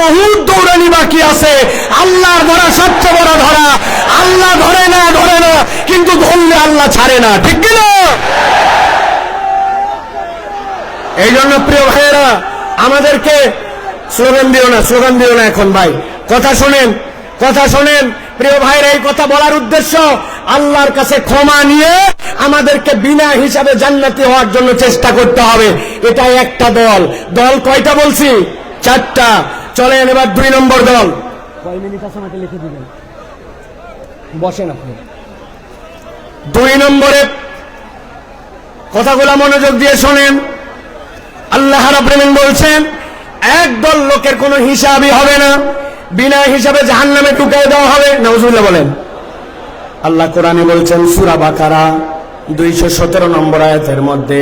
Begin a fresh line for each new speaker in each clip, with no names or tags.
বহুত দৌড়ানি বাকি আছে। আল্লাহর ধরা সবচেয়ে বড় ধরা। আল্লাহ ধরে না কিন্তু ধরলে আল্লাহ ছাড়ে না, ঠিক কিনা? এই জন্য প্রিয় ভাইয়েরা, আমাদেরকে স্লোগান দিও না এখন ভাই, কথা শোনেন প্রিয় ভাইয়েরা। এই কথা বলার উদ্দেশ্য আল্লাহর কাছে ক্ষমা নিয়ে আমাদেরকে বিনা হিসাবে জান্নাতি হওয়ার জন্য চেষ্টা করতে হবে। এটা একটা দল কয়টা বলছি? 4টা। চলেন এবার 2 নম্বর দল। কয় মিনিট আছে আমাকে লিখে দিবেন, বসেন আপনি। 2 নম্বরে কথাগুলো মনোযোগ দিয়ে শোনেন। আল্লাহ রাব্বুল আলামিন বলছেন, একদল লোকের কোনো হিসাবই হবে না, বিনা হিসাবে জাহান্নামে ঢুকিয়ে দেওয়া হবে। নাউজুবিল্লাহ বলেন। আল্লাহ কোরআনে বলছেন সূরা বাকারা 217 নম্বর আয়াতের মধ্যে,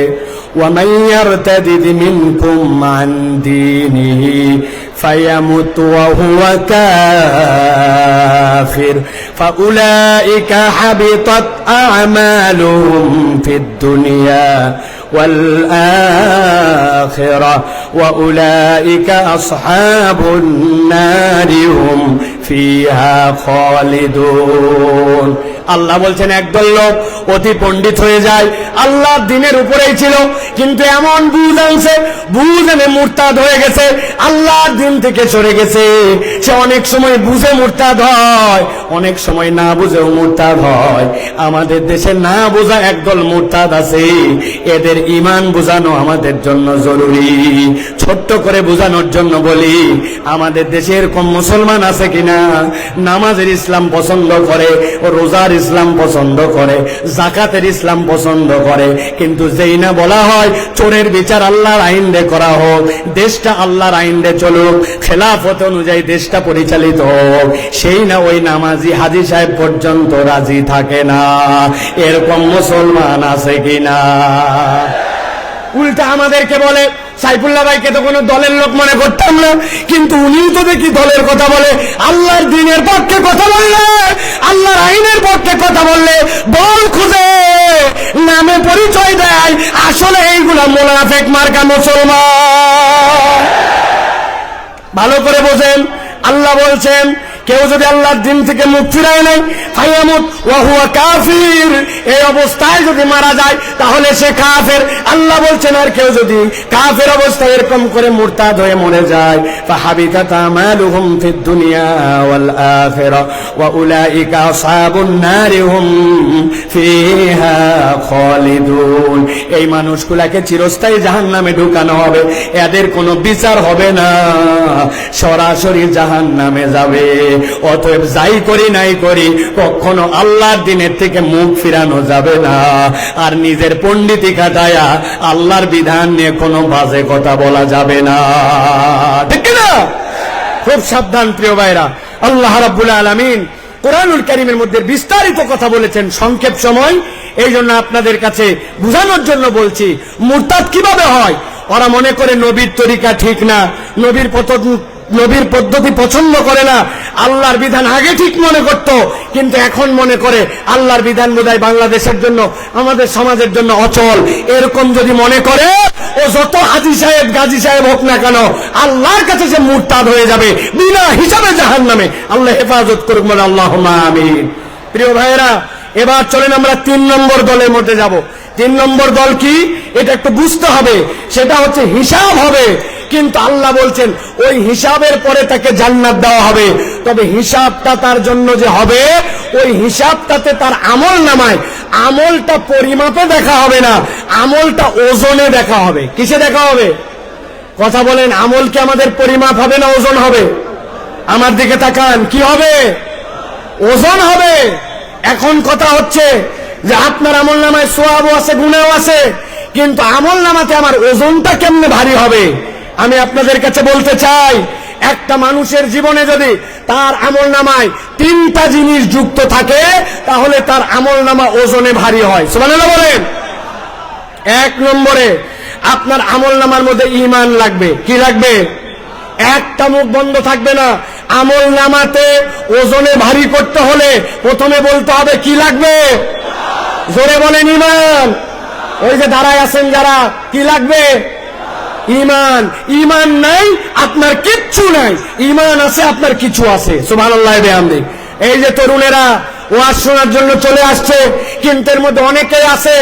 ওয়া মান ইয়ারতাদিদ মিনকুম আন দীনিহি ফায়ামুত ওয়া হুয়া কাফির ফাউলাইকা হাবিতাত আ'মালুহুম ফিদ দুনিয়া ওয়াল আখিরাহ ওয়া উলাইকা আসহাবুন নারি হুম ফিহা খালিদুন। আল্লাহ বলছেন একদল লোক অতি পণ্ডিত হয়ে যায়, আল্লাহর দিনের উপরেই ছিল, কিন্তু এমন বুঝ আনছে, বুঝ এনে মুরতাদ হয়ে গেছে, আল্লাহর দিন থেকে সরে গেছে। সে অনেক সময় বুঝে মুরতাদ হয়, অনেক সময় না বুঝেও মুরতাদ হয়। আমাদের দেশে না বোঝা একদল মুরতাদ আছে, এদের ঈমান বোঝানো আমাদের জন্য জরুরি। ছোট্ট করে বোঝানোর জন্য বলি, আমাদের দেশে এরকম মুসলমান আছে কিনা নামাজের ইসলাম পছন্দ করে, রোজার ইসলাম পছন্দ করে, যাকাতের ইসলাম পছন্দ করে, কিন্তু যেই না বলা হয় চোরের বিচার আল্লাহর আইন দিয়ে করা হোক, দেশটা আল্লাহর আইন দিয়ে চলুক, খেলাফত অনুযায়ী দেশটা পরিচালিত হোক, সেই না ওই নামাজি হাজী সাহেব পর্যন্ত রাজি থাকে না। এরকম মুসলমান আছে কিনা? উল্টা আমাদেরকে বলে, সাইফুল্লাহ ভাইকে তো কোনো দলের লোক মনে করতাম না, কিন্তু উনিও তো দেখি দলের কথা বলে। আল্লাহর দ্বীনের পক্ষে কথা বললে, আল্লাহর আইনের পক্ষে কথা বললে দল খুঁজে নামে পরিচয় দেয়, আসলে এইগুলা মুনাফিক মার্কা মুসলমান। ভালো করে বোঝেন। আল্লাহ বলছেন, কেউ যদি আল্লাহর দিন থেকে মুখ ফিরায় নেয়, ফায়ামুত ওয়া হুয়া কাফির, এই অবস্থায় যদি মারা যায় তাহলে সে কাফের। আল্লাহ বলছেন, আর কেউ যদি কাফের অবস্থায় এরকম করে মুরতাদ হয়ে মরে যায়, ফাহাবিতাত আমালুহুম ফিদ দুনিয়া ওয়াল আখিরাহ ওয়া উলাইকা আসহাবুন নারি হুম ফিহা খালিদুন। এই মানুষগুলোকে চিরস্থায়ী জাহান্নামে ঢুকানো হবে, এদের কোনো বিচার হবে না, সরাসরি জাহান্নামে যাবে। অতএব যাই করি নাই করি, কখনো আল্লাহর দিনের থেকে মুখ ফিরানো যাবে না। আর নিজের পণ্ডিতি খাটায়া আল্লাহর বিধান নিয়ে কোনো বাজে কথা বলা যাবে না, ঠিক না? খুব সাবধান প্রিয় ভাইরা। আল্লাহ রাব্বুল আলামিন কোরআনুল কারীমের মধ্যে বিস্তারিত কথা বলেছেন, সংক্ষেপ সময়, এই জন্য আপনাদের কাছে বুঝানোর জন্য বলছি। মুরতাদ কিভাবে হয়? ওরা মনে করে নবীর তরিকা ঠিক না, নবীর পদ্ধতি পছন্দ করে না, আল্লাহর বিধান আগে ঠিক মনে করত, কিন্তু এখন মনে করে আল্লাহর বিধান বোধহয় বাংলাদেশের জন্য, আমাদের সমাজের জন্য অচল। এরকম যদি মনে করে, ও যত হাজী সাহেব গাজী সাহেব হোক না কেন, আল্লাহর কাছে সে মুরতাদ হয়ে যাবে, বিনা হিসাবে জাহান্নামে। আল্লাহ হেফাজত করুক, আল্লাহুম্মা আমিন। প্রিয় ভাইয়েরা, এবার চলেন আমরা 3 নম্বর দলের মধ্যে যাব। 3 নম্বর দল কি, এটা একটু বুঝতে হবে। সেটা হচ্ছে হিসাব হবে, কিন্তু আল্লাহ বলছেন ওই হিসাবের পরে তাকে জান্নাত দেওয়া হবে। তবে হিসাবটা তার জন্য যে হবে, ওই হিসাবটাতে তার আমল নামায়, আমলটা পরিমাপে দেখা হবে না, আমলটা ওজনে দেখা হবে। কিসে দেখা হবে? কথা বলেন, আমল কি আমাদের পরিমাপ হবে না ওজন হবে? আমার দিকে তাকান, কি হবে? ওজন হবে। এখন কথা হচ্ছে যে আপনার আমল নামায় সওয়াবও আছে, গুনাহও আছে, কিন্তু আমল নামাতে আমার ওজনটা কেমনে ভারী হবে? আমি আপনাদের কাছে বলতে চাই, একটা মানুষের জীবনে যদি তার আমল নামায় 3টা জিনিস যুক্ত থাকে, তাহলে তার আমল নামা ওজনে ভারী হয়। সুবহানাল্লাহ বলেন। 1 নম্বরে আপনার আমল নামার মধ্যে ঈমান লাগবে। কি লাগবে? একটা মুখ বন্ধ থাকবে না। আমল নামাতে ওজনে ভারী করতে হলে প্রথমে বলতে হবে কি লাগবে? জোরে বলেন ঈমান। ওই যে দাঁড়ায় আছেন যারা, কি লাগবে? ঈমান। ঈমান নাই আপনার কিচ্ছু নাই, ঈমান আছে আপনার কিছু আছে। সুবহানাল্লাহি বিহামদি। এই যে তরুণেরা ওয়াজ শোনার জন্য চলে আসছে, কিন্তু এর মধ্যে অনেকেই আছে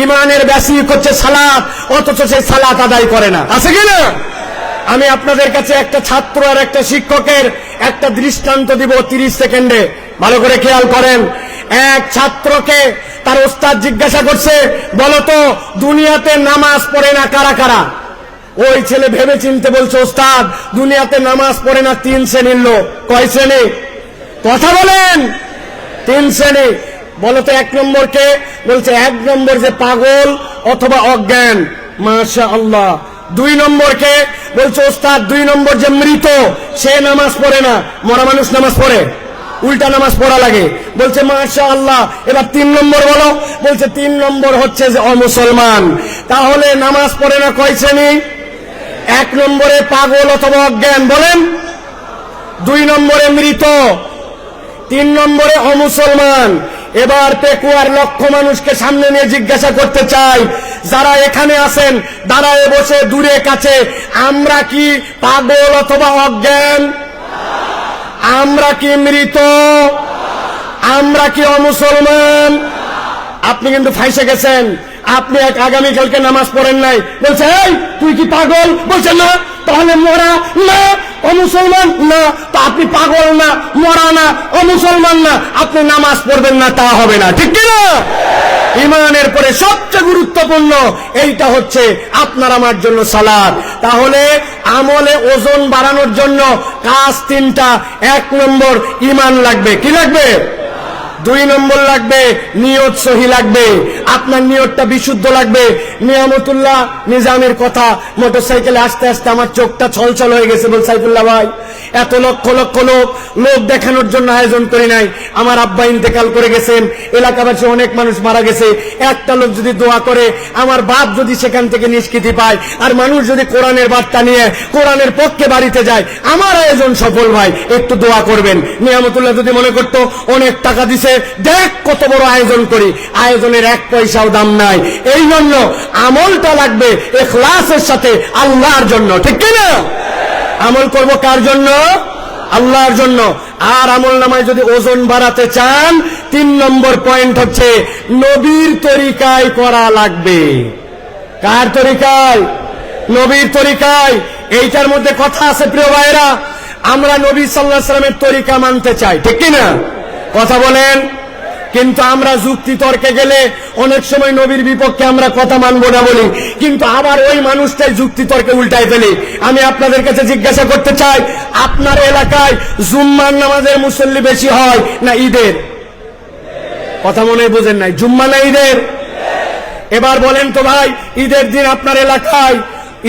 ঈমানের বেসিক হচ্ছে সালাত, অথচ সেই সালাত আদায় করে না, আছে কিনা? আমি আপনাদের কাছে একটা ছাত্র আর একটা শিক্ষকের একটা দৃষ্টান্ত দিব 30 সেকেন্ডে, ভালো করে খেয়াল করেন। এক ছাত্রকে তার ওস্তাদ জিজ্ঞাসা করছে, বলতো দুনিয়াতে নামাজ পড়ে না কারা কারা? ওই ছেলে ভেবে চিনতে বলছে, ওস্তাদ দুনিয়াতে নামাজ পড়ে না 3 শ্রেণীর লোক। কয় শ্রেণী? কথা বলেন। 3 শ্রেণী। বলতো 1 নম্বর কে? বলছে 1 নম্বর যে পাগল অথবা অজ্ঞান। মাশাআল্লাহ। 2 নম্বর কে? বলছে ওস্তাদ 2 নম্বর যে মৃত, সে নামাজ পড়ে না। মরা মানুষ নামাজ পড়ে? উল্টা নামাজ পড়া লাগে। বলছে মাশাআল্লাহ। এবার 3 নম্বর বলো। বলছে 3 নম্বর হচ্ছে যে অমুসলমান। তাহলে নামাজ পড়ে না কয় শ্রেণী? 1 নম্বরে পাগল অথবা অজ্ঞান, বলেন। 2 নম্বরে মৃত, 3 নম্বরে অমুসলমান। এবার পেকুয়ার লক্ষ মানুষকে সামনে নিয়ে জিজ্ঞাসা করতে চাই, যারা এখানে আছেন দাঁড়ায় বসে দূরে কাছে, আমরা কি পাগল অথবা অজ্ঞান? আমরা কি মৃত? আমরা কি অমুসলমান? আপনি কিন্তু ফাঁসে গেছেন। আপনি আগামীকালকে নামাজ পড়েন নাই, বলছে এই তুই কি পাগল? বলছে না। তাহলে মরা না, অমুসলমান না। তো আপনি পাগল না, মরা না, অমুসলমান না, আপনি নামাজ পড়বেন না, তা হবে না, ঠিক কিনা? ঈমানের পরে সবচেয়ে গুরুত্বপূর্ণ এইটা হচ্ছে আপনার আমার জন্য সালাত। তাহলে আমলে ওজন বাড়ানোর জন্য কাজ 3টা। 1 নম্বর ঈমান লাগবে। কি লাগবে? 2 নম্বর লাগবে নিয়ত সহি লাগবে, আপনার নিয়তটা বিশুদ্ধ লাগবে। নিয়ামতুল্লাহ নিজামের কথা, মোটরসাইকেলে আসতে আসতে আমার চোখটা ছলছল হয়ে গেছে। বল সাইফুল্লাহ ভাই, এত লক্ষ লক্ষ লোক দেখানোর জন্য আয়োজন করি নাই। আমার আব্বা ইন্তেকাল করে গেছেন, এলাকাবাসী অনেক মানুষ মারা গেছে। একটা লোক যদি দোয়া করে, আমার বাপ যদি সেখান থেকে নিষ্কৃতি পায়, আর মানুষ যদি কোরআনের বার্তা নিয়ে কোরআনের পক্ষে বাড়িতে যায়, আমার আয়োজন সফল ভাই, একটু দোয়া করবেন। নিয়ামতুল্লাহ যদি মনে করতো অনেক টাকা দিছে, দেখ কত বড় আয়োজন করি, আয়োজনের 1 পয়সাও দাম নাই। এই জন্য আমলটা লাগবে ইখলাসের সাথে, আল্লাহর জন্য, ঠিক কিনা? আমল করব কার জন্য? আল্লাহর জন্য। আর আমল নামায় যদি ওজন বাড়াতে চান, 3 নম্বর পয়েন্ট হচ্ছে নবীর তরিকায় করা লাগবে। কার তরিকায়? নবীর তরিকায়। এইটার মধ্যে কথা আছে প্রিয় ভাইরা, আমরা নবী সাল্লাল্লাহু আলাইহি ওয়াসাল্লামের তরিকা মানতে চাই, ঠিক কিনা? কথা বলেন। কিন্তু আমরা যুক্তি তর্কে গেলে অনেক সময় নবীর বিপক্ষে আমরা কথা মানবো না বলি, কিন্তু আবার ওই মানুষটাই যুক্তি তর্কে উল্টায় ফেলি। আমি আপনাদের কাছে জিজ্ঞাসা করতে চাই, আপনার এলাকায় জুম্মার নামাজের মুসল্লি বেশি হয় না ঈদের? কথা মনে বুঝেন নাই, জুম্মা না ঈদের? এবার বলেন তো ভাই, ঈদের দিন আপনার এলাকায়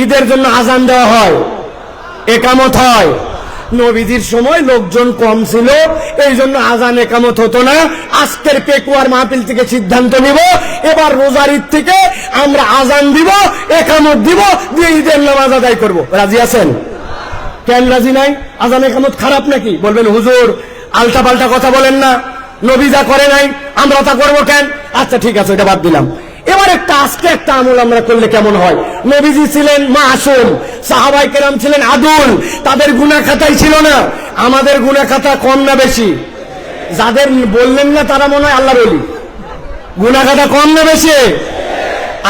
ঈদের জন্য আজান দেওয়া হয়, একামত হয়। নবীজির সময় লোকজন কম ছিল, এই জন্য আজান একামত হতো না। আজকের পেকুয়ার মাহফিল থেকে সিদ্ধান্ত নিব, এবার রোজার ঈদ থেকে আমরা আজান দিব, একামত দিব, দিয়ে ঈদের নামাজ আদায় করব। রাজি আছেন? কেন রাজি নাই? আজান একামত খারাপ নাকি? বলবেন হুজুর আলটা পাল্টা কথা বলেন না, নবী যা করে নাই আমরা তা করবো কেন? আচ্ছা ঠিক আছে, এটা বাদ দিলাম। এবার আজকে একটা আমল আমরা করলে কেমন হয়? নবীজি ছিলেন মাসুম, সাহাবায়ে কেরাম ছিলেন আদুল, তাদের গুনাহ খাতাই ছিল না। আমাদের গুনাহ খাতা কম না বেশি? যাদের বললেন না তারা মনে হয় আল্লাহর ওলি। গুনাহ খাতা কম না বেশি?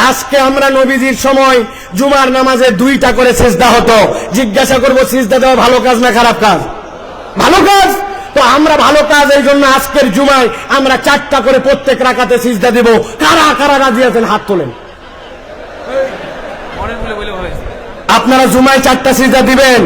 আজকে আমরা নবীজির সময় জুমার নামাজে 2টা করে সিজদা হতো। জিজ্ঞাসা করব সিজদা দেওয়া ভালো কাজ না খারাপ কাজ? ভালো কাজ। তো আমরা ভালো কাজ, এই জন্য আজকের জুমায় আমরা 4টা করে প্রত্যেক রাকাতে সিজদা দেব। কারা কারা রাজি আছেন হাত তোলেন। আপনারা জুমায় 4টা সিজদা দিবেন?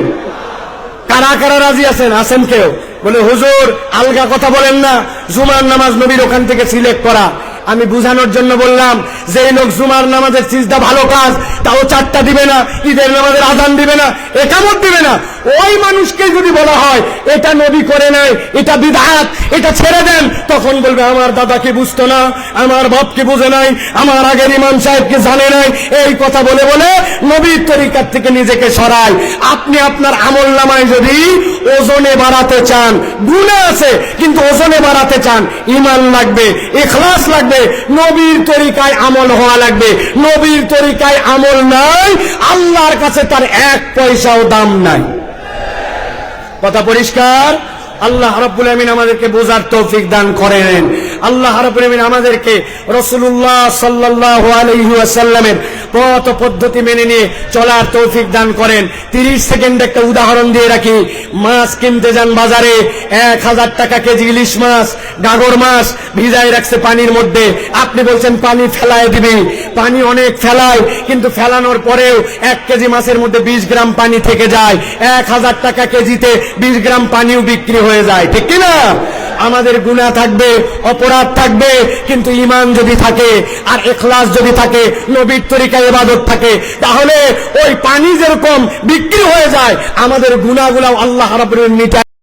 কারা কারা রাজি আছেন? আছেন কেউ? বলে হুজুর আলগা কথা বলেন না, জুমার নামাজ নবীর ওখান থেকে সিলেক্ট করা। আমি বুঝানোর জন্য বললাম, যে লোক জুমার নামাজের সিজদা ভালো কাজ, তাও 4টা দিবে না, ঈদের নামাজের আজান দিবে না, একামত দিবে না, ওই মানুষকে যদি বলা হয় এটা নবী করে নাই, এটা বিদআত, এটা ছেড়ে দেন, তখন বলবে আমার দাদাকে বুঝতো না, আমার বাপকে বুঝে নাই, আমার আগের ইমাম সাহেবকে জানে নাই। এই কথা বলে বলে নবীর তরিকার থেকে নিজেকে সরায়। আপনি আপনার আমল নামায় যদি ওজনে বাড়াতে চান, গুনাহ আছে কিন্তু ওজনে বাড়াতে চান, ঈমান লাগবে, ইখলাস লাগবে, নবীর তরিকায় আমল হওয়া লাগবে। নবীর তরিকায় আমল নাই, আল্লাহর কাছে তার এক পয়সাও দাম নাই। কথা পরিষ্কার? আল্লাহ রাব্বুল আমিন আমাদেরকে বোঝার তৌফিক দান করেন। আল্লাহ রাব্বুল আমিন আমাদেরকে রাসূলুল্লাহ সাল্লাল্লাহু আলাইহি ওয়াসাল্লামের পথ পদ্ধতি মেনে নিয়ে চলার তৌফিক দান করেন। 30 সেকেন্ড একটা উদাহরণ দিয়ে রাখি। মাছ কিনতে যান বাজারে, 1000 টাকা কেজি ইলিশ মাছ, গাগর মাছ ভিজায় রাখছে পানির মধ্যে। আপনি বলছেন পানি ফেলায় দিবি, পানি অনেক ফেলায়, কিন্তু ফেলানোর পরেও 1 কেজি মাছের মধ্যে 20 গ্রাম পানি থেকে যায়। 1000 টাকা কেজিতে 20 গ্রাম পানিও বিক্রি হয়ে যায়, ঠিক কিনা? আমাদের গুনাহ থাকবে, অপরাধ থাকবে, কিন্তু ঈমান যদি থাকে আর ইখলাস যদি থাকে, নবীর তরিকায় ইবাদত থাকে, তাহলে ওই পানি যেরকম বিক্রি হয়ে যায়, আমাদের গুনাহগুলো আল্লাহ রাব্বুল আলামিন